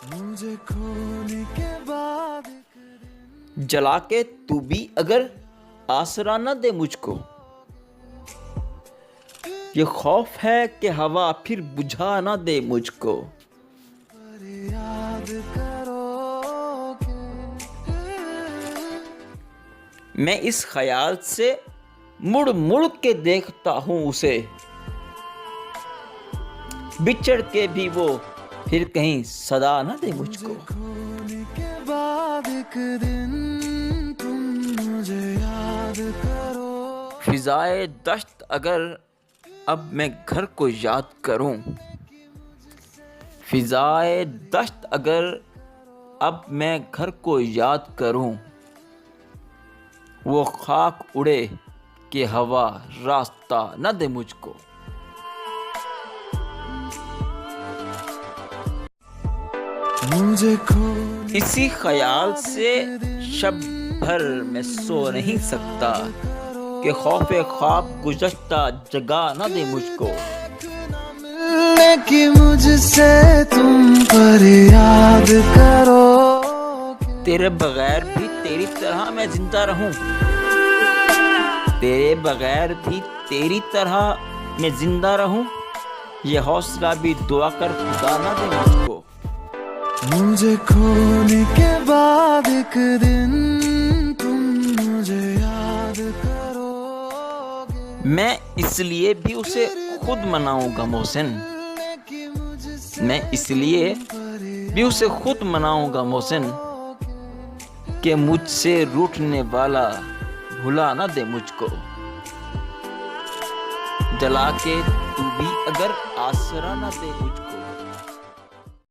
مجھے کھونے کے بعد جلا کے تو بھی اگر آسرا نہ دے مجھ کو، یہ خوف ہے کہ ہوا پھر بجھا نہ دے مجھ کو۔ پر یاد کرو گے، میں اس خیال سے مڑ مڑ کے دیکھتا ہوں اسے، بچھڑ کے بھی وہ پھر کہیں صدا نہ دے مجھ کو۔ کھونے کے بعد ایک دن تم مجھے یاد کرو۔ فضائے دشت اگر اب میں گھر کو یاد کروں، فضائے دشت اگر اب میں گھر کو یاد کروں، وہ خاک اڑے کہ ہوا راستہ نہ دے مجھ کو۔ مجھے کھونے اسی خیال سے شب بھر میں سو نہیں سکتا کہ خوف خواب گزشتہ جگہ نہ دے مجھ کو۔ ملنے کی مجھ سے تم پر یاد کرو گے، تیرے بغیر بھی تیری طرح میں زندہ رہوں، تیرے بغیر بھی تیری طرح میں زندہ رہوں، یہ حوصلہ بھی دعا کر خدا نہ دے مجھ کو۔ مجھے کھونے کے بعد ایک دن تم مجھے یاد کرو گے، میں اس لیے بھی اسے خود مناؤں گا محسن، میں اس لیے بھی اسے خود مناؤں گا محسن، کہ مجھ سے روٹھنے والا بھلا نہ دے مجھ کو۔ جلا کے تو بھی اگر آسرا نہ دے مجھ کو۔